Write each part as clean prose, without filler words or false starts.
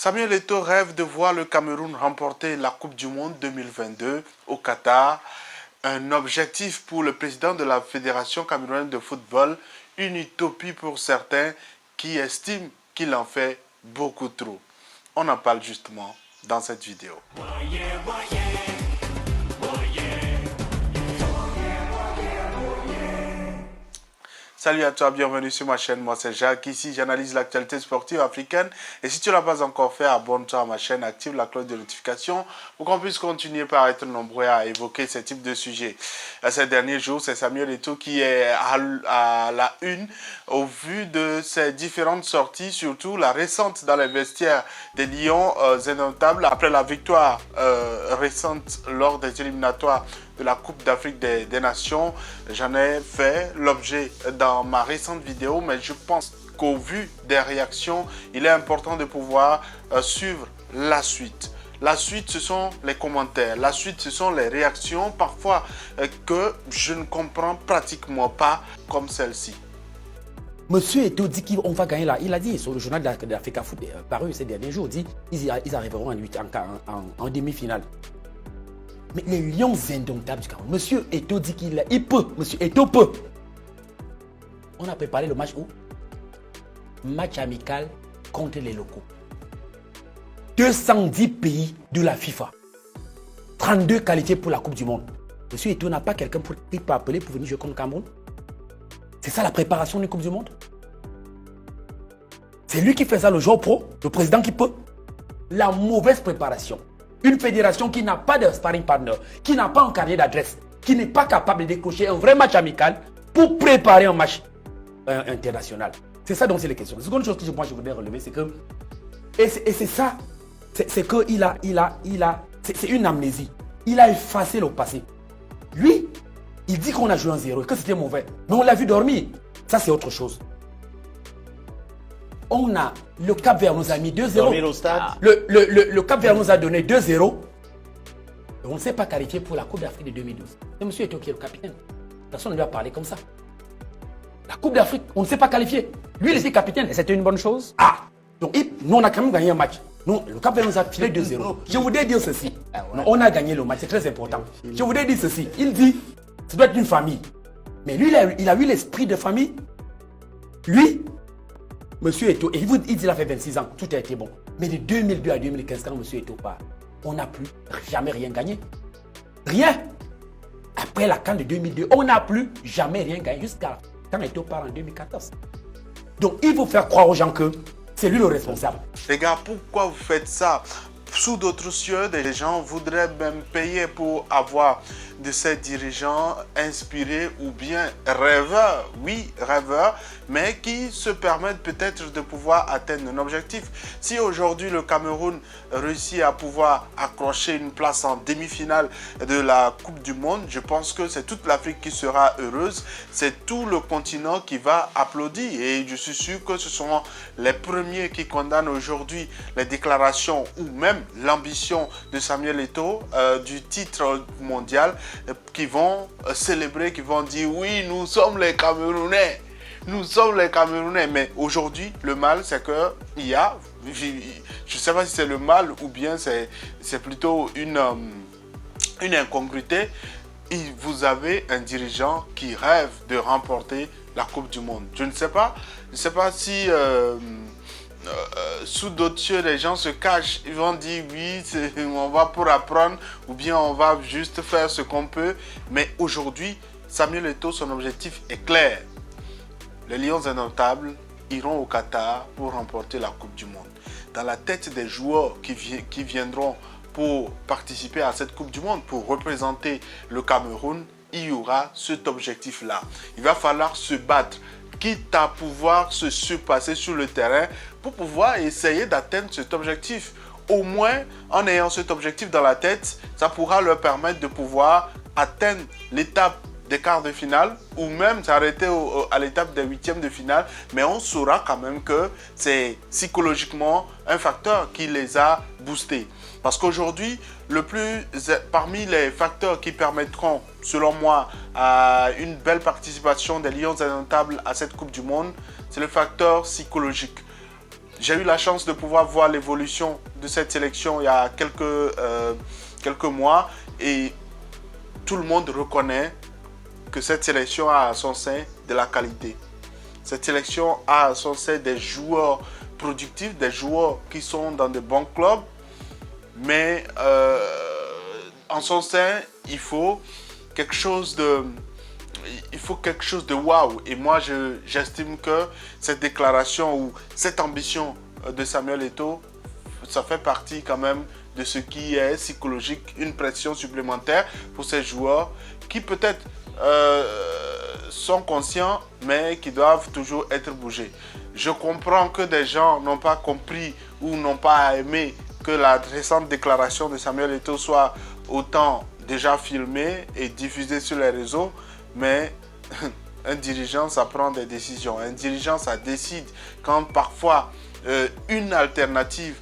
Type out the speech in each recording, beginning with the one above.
Samuel Eto'o rêve de voir le Cameroun remporter la Coupe du Monde 2022 au Qatar. Un objectif pour le président de la Fédération camerounaise de football, une utopie pour certains qui estiment qu'il en fait beaucoup trop. On en parle justement dans cette vidéo. Salut à toi, bienvenue sur ma chaîne, moi c'est Jacques, ici j'analyse l'actualité sportive africaine et si tu ne l'as pas encore fait, abonne-toi à ma chaîne, active la cloche de notification pour qu'on puisse continuer par être nombreux à évoquer ce type de sujet. Ces derniers jours, c'est Samuel Eto'o qui est à la une au vu de ses différentes sorties, surtout la récente dans les vestiaires des Lions indomptables après la victoire récente lors des éliminatoires de la Coupe d'Afrique des Nations. J'en ai fait l'objet dans ma récente vidéo, mais je pense qu'au vu des réactions, il est important de pouvoir suivre la suite. La suite, ce sont les commentaires. La suite, ce sont les réactions, parfois que je ne comprends pratiquement pas, comme celle-ci. Monsieur Eto'o dit qu'on va gagner là. Il a dit sur le journal d'Africa Foot paru ces derniers jours, dit qu'ils arriveront en demi-finale. Mais les Lions indomptables du Cameroun, Monsieur Eto'o dit qu'il peut. Monsieur Eto'o peut. On a préparé le match où? Match amical contre les locaux. 210 pays de la FIFA. 32 qualifiés pour la Coupe du Monde. Monsieur Eto'o n'a pas quelqu'un qui peut appeler pour venir jouer contre le Cameroun? C'est ça la préparation d'une Coupe du Monde? C'est lui qui fait ça, le joueur pro, le président qui peut? La mauvaise préparation. Une fédération qui n'a pas de sparring partner, qui n'a pas un carnet d'adresse, qui n'est pas capable de décrocher un vrai match amical pour préparer un match international. C'est ça dont c'est les questions. La seconde chose que je voudrais relever, c'est que, et c'est ça, c'est c'est une amnésie. Il a effacé le passé. Lui, il dit qu'on a joué en 0 et que c'était mauvais. Mais on l'a vu dormir. Ça, c'est autre chose. On a le Cap Vert nous a mis 2-0. Le Cap Vert nous a donné 2-0. On ne s'est pas qualifié pour la Coupe d'Afrique de 2012. C'est M. Eto'o qui est le capitaine. Personne ne lui a parlé comme ça. La Coupe d'Afrique, on ne s'est pas qualifié. Lui, il était capitaine. Et c'était une bonne chose. Ah, donc nous, on a quand même gagné un match. Nous, le Cap Vert nous a filé 2-0. Je voudrais dire ceci. On a gagné le match, c'est très important. Je voudrais dire ceci. Il dit, ça doit être une famille. Mais lui, il a eu l'esprit de famille. Lui, Monsieur Eto'o, il dit qu'il a fait 26 ans, tout a été bon. Mais de 2002 à 2015, quand Monsieur Eto'o part, on n'a plus jamais rien gagné. Rien. Après la CAN de 2002, on n'a plus jamais rien gagné jusqu'à quand Eto'o part en 2014. Donc il faut faire croire aux gens que c'est lui le responsable. Les gars, pourquoi vous faites ça? Sous d'autres cieux, des gens voudraient même payer pour avoir de ces dirigeants inspirés ou bien rêveurs, oui, rêveurs, mais qui se permettent peut-être de pouvoir atteindre un objectif. Si aujourd'hui le Cameroun réussit à pouvoir accrocher une place en demi-finale de la Coupe du Monde, je pense que c'est toute l'Afrique qui sera heureuse, c'est tout le continent qui va applaudir et je suis sûr que ce seront les premiers qui condamnent aujourd'hui les déclarations ou même l'ambition de Samuel Eto'o du titre mondial qui vont célébrer, qui vont dire oui, nous sommes les Camerounais. Nous sommes les Camerounais. Mais aujourd'hui, le mal, c'est que il y a, je ne sais pas si c'est le mal ou bien c'est plutôt une incongruité. Vous avez un dirigeant qui rêve de remporter la Coupe du Monde. Je ne sais pas si sous d'autres cieux, les gens se cachent. Ils vont dire oui, on va pour apprendre ou bien on va juste faire ce qu'on peut. Mais aujourd'hui, Samuel Eto'o, son objectif est clair. Les Lions indomptables iront au Qatar pour remporter la Coupe du Monde. Dans la tête des joueurs qui viendront pour participer à cette Coupe du Monde, pour représenter le Cameroun, il y aura cet objectif-là. Il va falloir se battre, quitte à pouvoir se surpasser sur le terrain pour pouvoir essayer d'atteindre cet objectif. Au moins, en ayant cet objectif dans la tête, ça pourra leur permettre de pouvoir atteindre l'étape des quarts de finale ou même s'arrêter à l'étape des huitièmes de finale. Mais on saura quand même que c'est psychologiquement un facteur qui les a boostés. Parce qu'aujourd'hui, parmi les facteurs qui permettront, selon moi, à une belle participation des Lions indomptables à cette Coupe du Monde, c'est le facteur psychologique. J'ai eu la chance de pouvoir voir l'évolution de cette sélection il y a quelques mois et tout le monde reconnaît que cette sélection a à son sein de la qualité. Cette sélection a à son sein des joueurs productifs, des joueurs qui sont dans de bons clubs, mais en son sein, il faut quelque chose de waouh. Et moi, j'estime que cette déclaration ou cette ambition de Samuel Eto'o, ça fait partie quand même de ce qui est psychologique, une pression supplémentaire pour ces joueurs qui peut-être sont conscients, mais qui doivent toujours être bougés. Je comprends que des gens n'ont pas compris ou n'ont pas aimé que la récente déclaration de Samuel Eto'o soit autant déjà filmée et diffusée sur les réseaux, mais un dirigeant, ça prend des décisions. Un dirigeant, ça décide quand parfois une alternative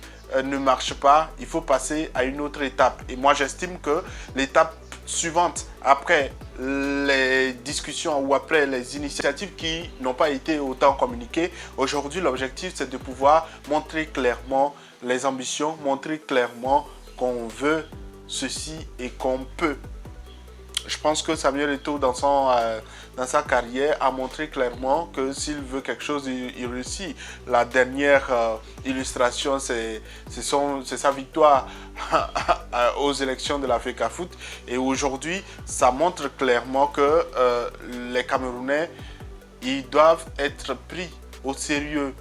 ne marche pas, il faut passer à une autre étape. Et moi, j'estime que l'étape suivante, après les discussions ou après les initiatives qui n'ont pas été autant communiquées, aujourd'hui, l'objectif, c'est de pouvoir montrer clairement les ambitions, montrer clairement qu'on veut ceci et qu'on peut. Je pense que Samuel Eto'o, dans sa carrière, a montré clairement que s'il veut quelque chose, il réussit. La dernière illustration, c'est sa victoire aux élections de la FECAFOOT. Et aujourd'hui, ça montre clairement que les Camerounais, ils doivent être pris au sérieux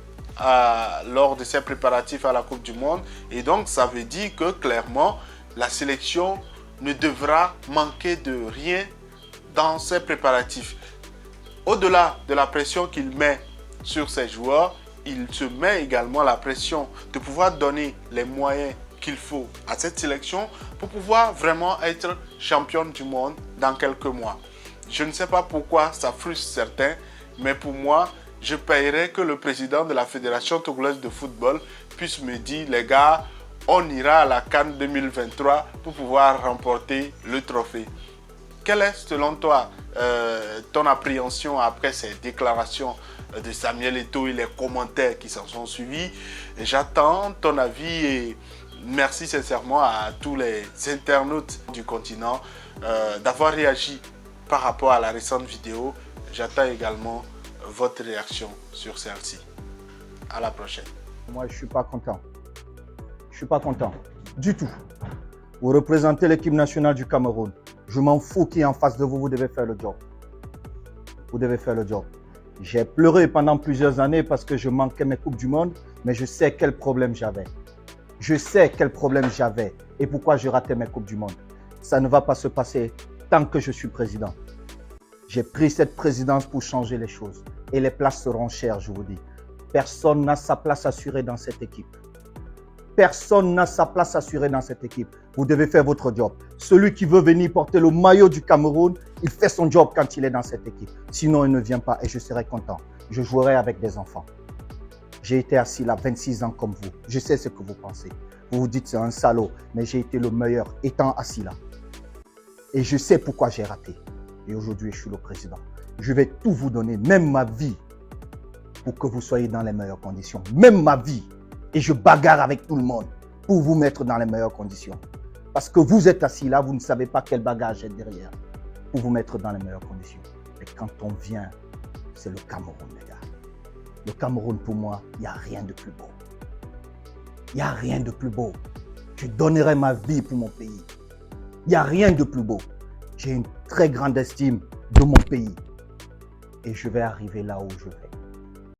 lors de ces préparatifs à la Coupe du Monde. Et donc, ça veut dire que clairement, la sélection ne devra manquer de rien dans ses préparatifs. Au-delà de la pression qu'il met sur ses joueurs, il se met également la pression de pouvoir donner les moyens qu'il faut à cette sélection pour pouvoir vraiment être championne du monde dans quelques mois. Je ne sais pas pourquoi ça frustre certains, mais pour moi, je paierais que le président de la Fédération togolaise de football puisse me dire, les gars, on ira à la CAN 2023 pour pouvoir remporter le trophée. Quelle est selon toi ton appréhension après ces déclarations de Samuel Eto'o et les commentaires qui s'en sont suivis? J'attends ton avis et merci sincèrement à tous les internautes du continent d'avoir réagi par rapport à la récente vidéo. J'attends également votre réaction sur celle-ci. À la prochaine. Moi, je ne suis pas content. Je ne suis pas content du tout. Vous représentez l'équipe nationale du Cameroun. Je m'en fous qui est en face de vous, vous devez faire le job. Vous devez faire le job. J'ai pleuré pendant plusieurs années parce que je manquais mes Coupes du Monde, mais je sais quel problème j'avais. Je sais quel problème j'avais et pourquoi je ratais mes Coupes du Monde. Ça ne va pas se passer tant que je suis président. J'ai pris cette présidence pour changer les choses et les places seront chères, je vous dis. Personne n'a sa place assurée dans cette équipe. Personne n'a sa place assurée dans cette équipe. Vous devez faire votre job. Celui qui veut venir porter le maillot du Cameroun, il fait son job quand il est dans cette équipe. Sinon, il ne vient pas et je serai content. Je jouerai avec des enfants. J'ai été assis là 26 ans comme vous. Je sais ce que vous pensez. Vous vous dites c'est un salaud, mais j'ai été le meilleur étant assis là. Et je sais pourquoi j'ai raté. Et aujourd'hui, je suis le président. Je vais tout vous donner, même ma vie, pour que vous soyez dans les meilleures conditions. Même ma vie. Et je bagarre avec tout le monde pour vous mettre dans les meilleures conditions. Parce que vous êtes assis là, vous ne savez pas quel bagage est derrière pour vous mettre dans les meilleures conditions. Et quand on vient, c'est le Cameroun, les gars. Le Cameroun, pour moi, il n'y a rien de plus beau. Il n'y a rien de plus beau. Je donnerai ma vie pour mon pays. Il n'y a rien de plus beau. J'ai une très grande estime de mon pays. Et je vais arriver là où je vais.